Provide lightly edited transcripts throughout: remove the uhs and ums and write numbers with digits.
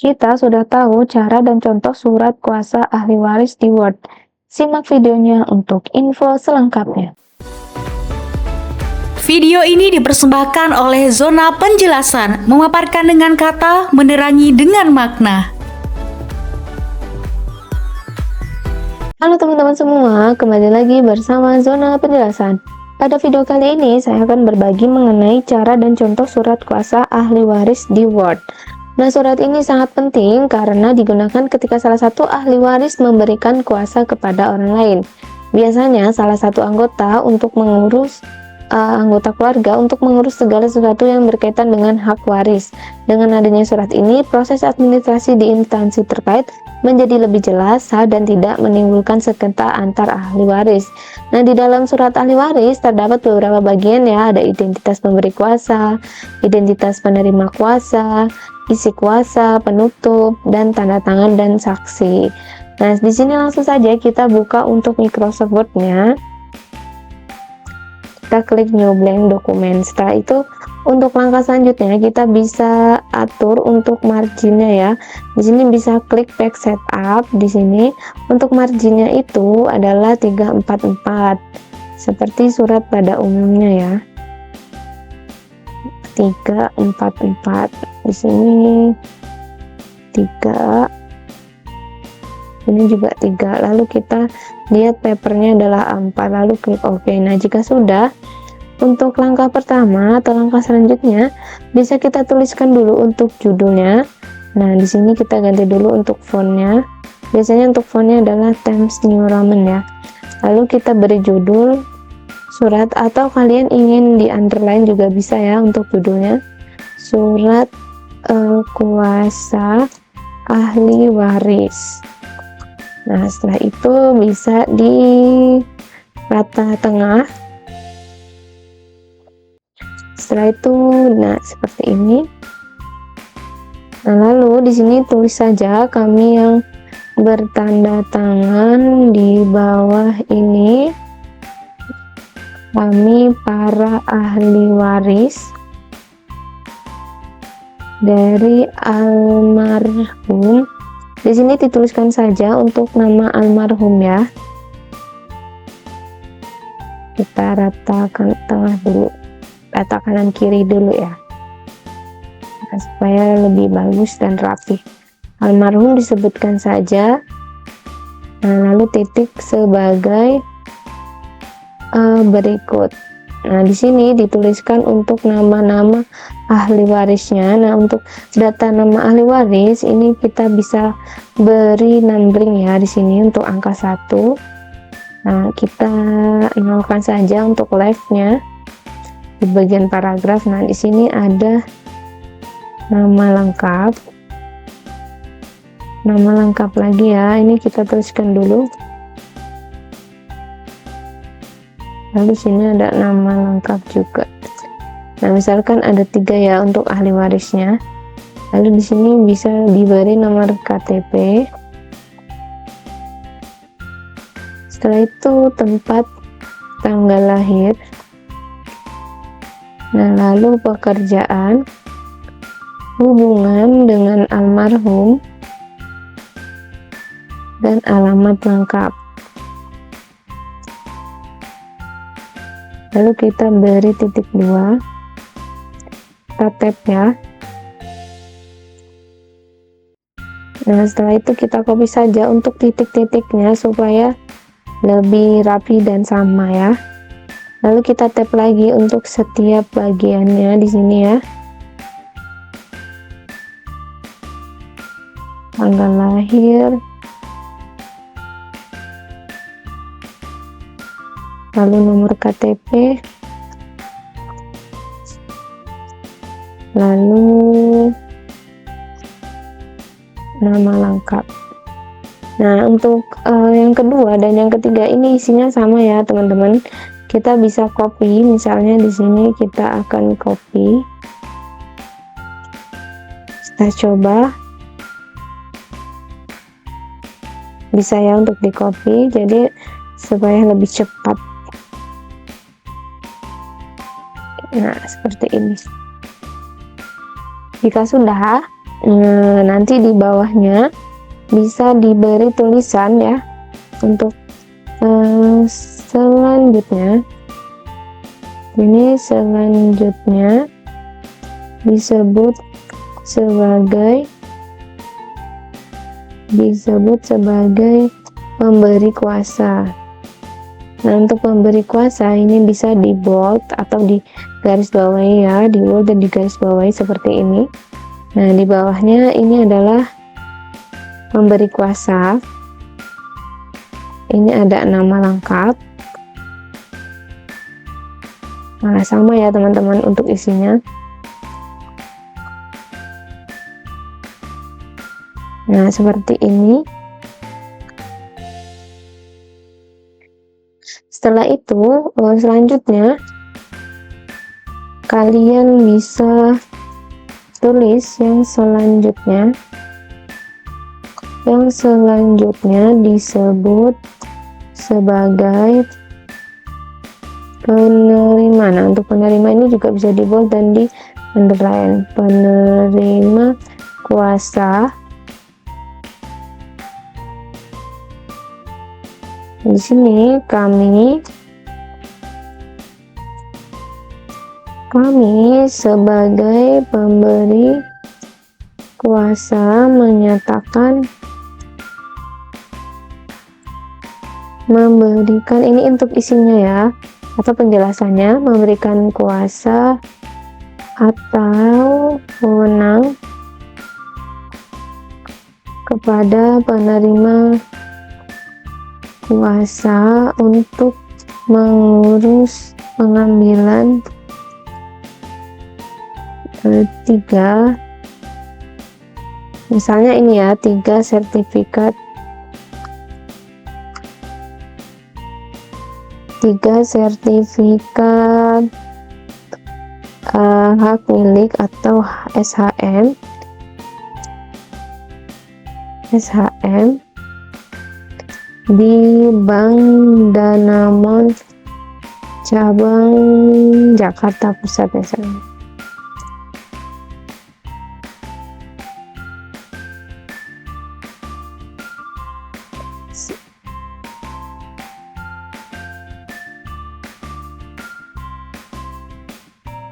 Kita sudah tahu cara dan contoh surat kuasa ahli waris di Word. Simak videonya untuk info selengkapnya. Video ini dipersembahkan oleh Zona Penjelasan, memaparkan dengan kata, menerangi dengan makna. Halo teman-teman semua, kembali lagi bersama Zona Penjelasan. Pada video kali ini, saya akan berbagi mengenai cara dan contoh surat kuasa ahli waris di Word. Nah, surat ini sangat penting karena digunakan ketika salah satu ahli waris memberikan kuasa kepada orang lain. Biasanya, salah satu anggota keluarga untuk mengurus segala sesuatu yang berkaitan dengan hak waris. Dengan adanya surat ini, proses administrasi di instansi terkait menjadi lebih jelas, sah, dan tidak menimbulkan sengketa antar ahli waris. Nah, di dalam surat ahli waris terdapat beberapa bagian ya, ada identitas pemberi kuasa, identitas penerima kuasa, isi kuasa, penutup, dan tanda tangan dan saksi. Nah, di sini langsung saja kita buka untuk Microsoft Word-nya. Kita klik new blank dokumen. Setelah itu untuk langkah selanjutnya kita bisa atur untuk marginnya ya. Di sini bisa klik back setup. Di sini untuk marginnya itu adalah 344 seperti surat pada umumnya ya. 344. Di sini 3. Ini juga 3. Lalu kita lihat papernya adalah A4, lalu klik OK. Nah, jika sudah, untuk langkah pertama atau langkah selanjutnya bisa kita tuliskan dulu untuk judulnya. Nah, di sini kita ganti dulu untuk fontnya. Biasanya untuk fontnya adalah Times New Roman ya. Lalu kita beri judul surat, atau kalian ingin di underline juga bisa ya untuk judulnya. Surat kuasa ahli waris. Nah, setelah itu bisa di rata tengah. Setelah itu, nah seperti ini. Nah, lalu di sini tulis saja kami yang bertanda tangan di bawah ini. Kami para ahli waris dari almarhum. Di sini dituliskan saja untuk nama almarhum ya. Kita ratakan tengah dulu, rata kanan kiri dulu ya, nah, supaya lebih bagus dan rapi. Almarhum disebutkan saja. Nah, lalu titik sebagai berikut. Nah, di sini dituliskan untuk nama-nama ahli warisnya. Nah, untuk data nama ahli waris ini kita bisa beri numbering ya di sini untuk angka 1. Nah, kita nolkan saja untuk left-nya di bagian paragraf. Nah, di sini ada nama lengkap. Nama lengkap lagi ya. Ini kita tuliskan dulu. Lalu sini ada nama lengkap juga. Nah, misalkan ada 3 ya untuk ahli warisnya. Lalu di sini bisa diberi nomor KTP. Setelah itu tempat tanggal lahir. Nah, lalu pekerjaan, hubungan dengan almarhum, dan alamat lengkap. Lalu kita beri titik 2, kita tap ya. Nah, setelah itu kita copy saja untuk titik-titiknya supaya lebih rapi dan sama ya. Lalu kita tap lagi untuk setiap bagiannya di sini ya. Tanggal lahir, lalu nomor KTP, lalu nama lengkap. Nah, untuk yang kedua dan yang ketiga ini isinya sama ya teman-teman. Kita bisa copy, misalnya di sini kita akan copy. Kita coba, bisa ya untuk di copy, jadi supaya lebih cepat. Nah, seperti ini. Jika sudah, Nanti di bawahnya bisa diberi tulisan ya untuk selanjutnya. Ini selanjutnya disebut sebagai pemberi kuasa. Nah, untuk pemberi kuasa ini bisa di bold atau di garis bawahi ya, di bold dan di garis bawahi seperti ini. Nah, di bawahnya ini adalah pemberi kuasa. Ini ada nama lengkap. Nah, sama ya teman-teman untuk isinya. Nah, seperti ini. Setelah itu, selanjutnya kalian bisa tulis yang selanjutnya. Yang selanjutnya disebut sebagai penerima. Nah, untuk penerima ini juga bisa di bold dan di underline. Penerima kuasa. Di sini kami sebagai pemberi kuasa menyatakan memberikan, ini untuk isinya ya atau penjelasannya, memberikan kuasa atau wewenang kepada penerima kuasa untuk mengurus pengambilan tiga, misalnya ini ya, 3 sertifikat hak milik atau SHM di Bank Danamon cabang Jakarta Pusat misalnya.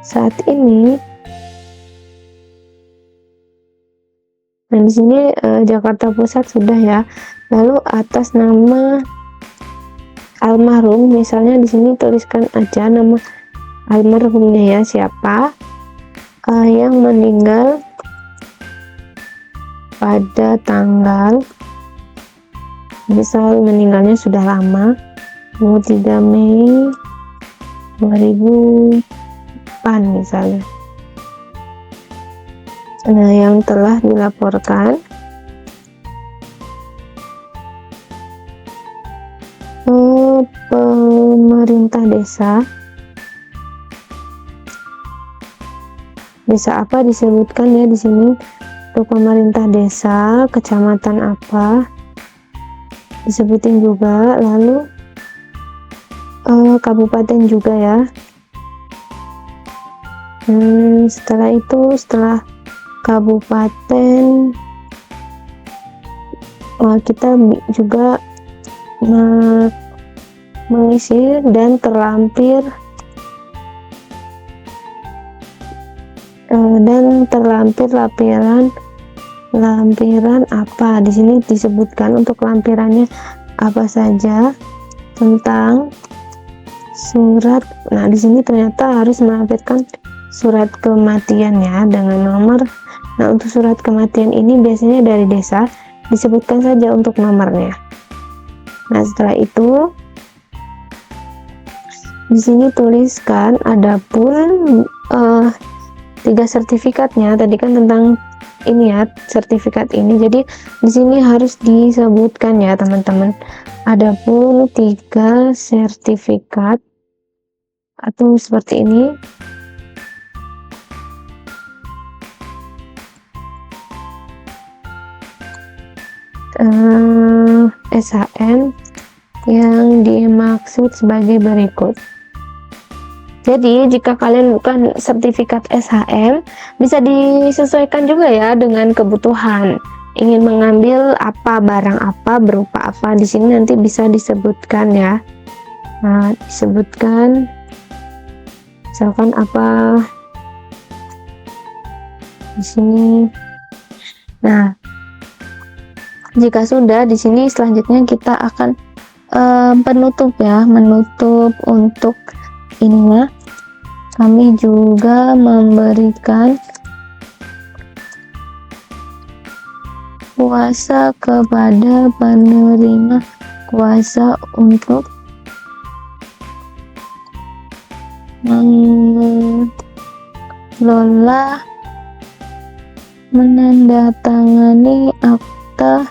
Saat ini, nah di sini Jakarta Pusat sudah ya. Lalu atas nama almarhum, misalnya di sini tuliskan aja nama almarhumnya ya, siapa yang meninggal pada tanggal, misal meninggalnya sudah lama, 23 Mei 2000 misalnya. Nah, yang telah dilaporkan pemerintah desa, desa apa disebutkan ya di sini, untuk pemerintah desa, kecamatan apa disebutin juga, lalu kabupaten juga ya. Setelah itu, setelah kabupaten, kita juga mengisi dan terlampir lampiran apa. Di sini disebutkan untuk lampirannya apa saja tentang surat. Nah, di sini ternyata harus melampirkan surat kematian ya dengan nomor. Nah, untuk surat kematian ini biasanya dari desa, disebutkan saja untuk nomornya. Nah, setelah itu di sini tuliskan adapun 3 sertifikatnya. Tadi kan tentang ini ya, sertifikat ini. Jadi di sini harus disebutkan ya teman-teman. Adapun 3 sertifikat atau seperti ini. SHM yang dimaksud sebagai berikut. Jadi jika kalian bukan sertifikat SHM, bisa disesuaikan juga ya dengan kebutuhan. Ingin mengambil apa, barang apa, berupa apa, di sini nanti bisa disebutkan ya. Nah, disebutkan misalkan apa di sini. Nah, jika sudah, di sini selanjutnya kita akan penutup ya, menutup untuk ininya. Kami juga memberikan kuasa kepada penerima kuasa untuk mengelola, menandatangani akta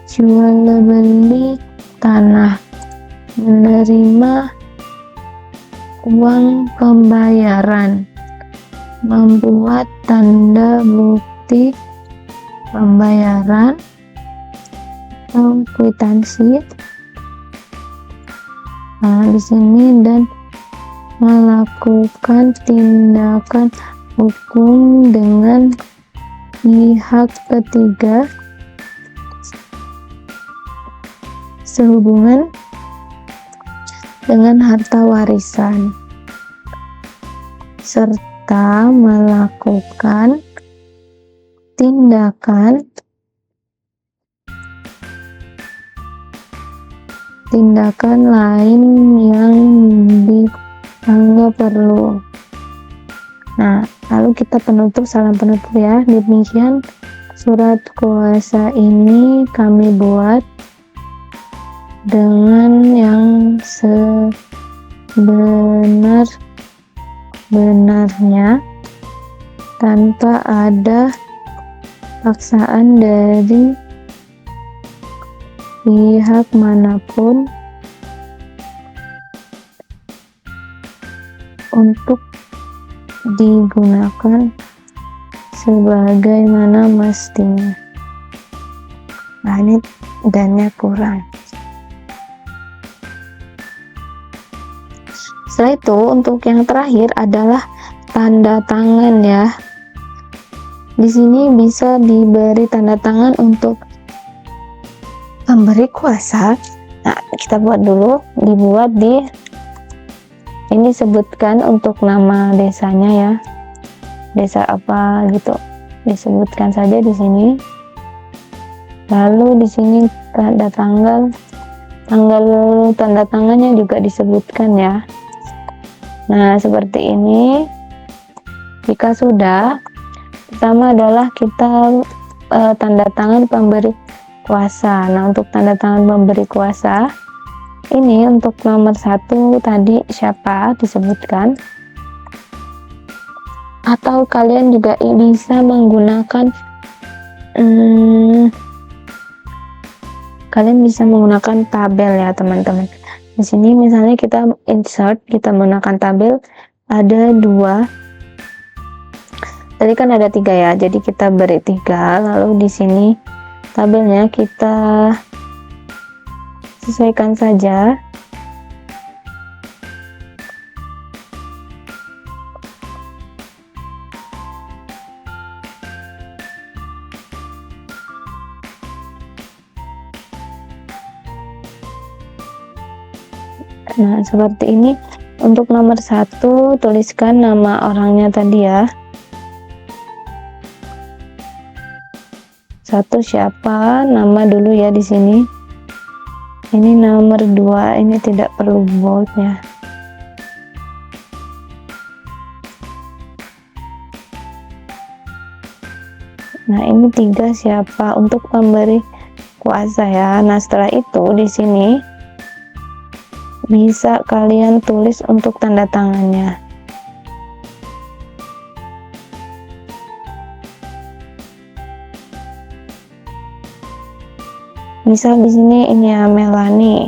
jual beli tanah, menerima uang pembayaran, membuat tanda bukti pembayaran atau kwitansi. Nah, di sini dan melakukan tindakan hukum dengan pihak ketiga sehubungan dengan harta warisan, serta melakukan tindakan lain yang dianggap perlu. Nah, lalu kita penutup, salam penutup ya. Demikian surat kuasa ini kami buat dengan yang sebenar-benarnya, tanpa ada paksaan dari pihak manapun untuk digunakan sebagaimana mestinya. Nah, ini dannya kurang. Setelah itu, untuk yang terakhir adalah tanda tangan ya. Di sini bisa diberi tanda tangan untuk pemberi kuasa. Nah, kita buat dulu, dibuat di ini, sebutkan untuk nama desanya ya. Desa apa gitu. Disebutkan saja di sini. Lalu di sini tanda tanggal tanda tangannya juga disebutkan ya. Nah, seperti ini. Jika sudah, pertama adalah kita tanda tangan pemberi kuasa. Nah, untuk tanda tangan pemberi kuasa ini, untuk nomor 1 tadi siapa disebutkan, atau kalian juga bisa menggunakan tabel ya teman-teman. Di sini misalnya kita insert, kita menggunakan tabel, ada 2. Tadi kan ada 3 ya, jadi kita beri 3. Lalu di sini tabelnya kita sesuaikan saja. Nah, seperti ini. Untuk nomor 1 tuliskan nama orangnya tadi ya. 1 siapa, nama dulu ya di sini. Ini nomor 2, ini tidak perlu boldnya. Nah, ini 3 siapa, untuk pemberi kuasa ya. Nah, setelah itu di sini bisa kalian tulis untuk tanda tangannya. Misal di sini ini ya, Melani.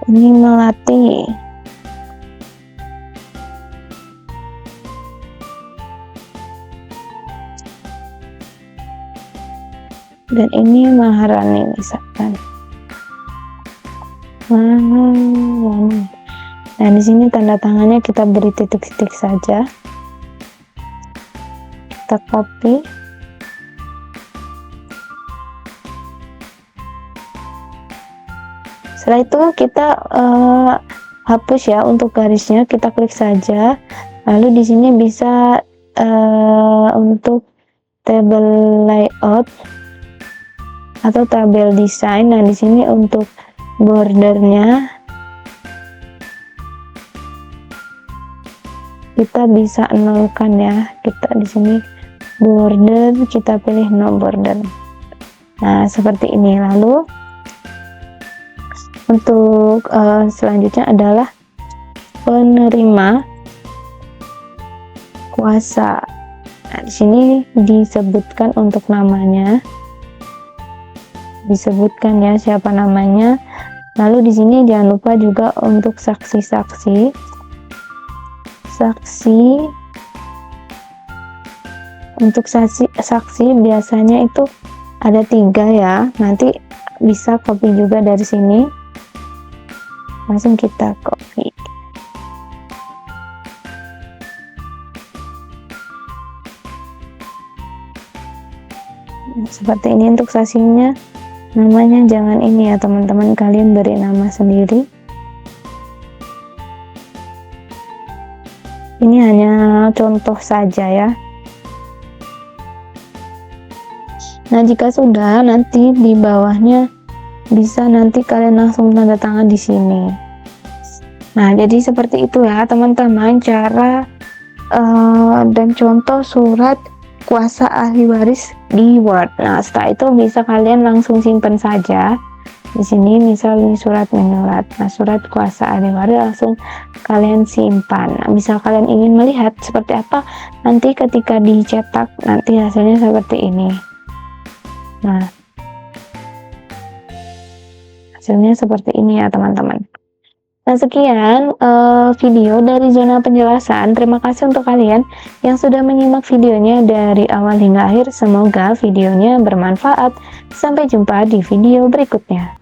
Ini Melati. Dan ini Maharani misalkan. Nah, di sini tanda tangannya kita beri titik-titik saja. Kita copy. Setelah itu kita hapus ya untuk garisnya, kita klik saja. Lalu di sini bisa untuk tabel layout atau tabel desain. Nah, di sini untuk bordernya kita bisa nolkan ya. Kita di sini border, kita pilih no border. Nah, seperti ini. Lalu untuk selanjutnya adalah penerima kuasa. Nah, di sini disebutkan untuk namanya, disebutkan ya siapa namanya. Lalu di sini jangan lupa juga untuk saksi-saksi. Untuk saksi biasanya itu ada 3 ya. Nanti bisa copy juga dari sini. Langsung kita copy. Seperti ini untuk saksinya. Namanya jangan ini ya teman-teman, kalian beri nama sendiri. Ini hanya contoh saja ya. Nah, jika sudah, nanti di bawahnya bisa nanti kalian langsung tanda tangan di sini. Nah, jadi seperti itu ya teman-teman cara dan contoh surat kuasa ahli waris di Word. Nah, setelah itu bisa kalian langsung simpan saja. Di sini misalnya surat menyurat. Nah, surat kuasa ahli waris langsung kalian simpan. Nah, misal kalian ingin melihat seperti apa nanti ketika dicetak, nanti hasilnya seperti ini. Nah, hasilnya seperti ini ya teman-teman. Nah, sekian video dari zona penjelasan. Terima kasih untuk kalian yang sudah menyimak videonya dari awal hingga akhir. Semoga videonya bermanfaat. Sampai jumpa di video berikutnya.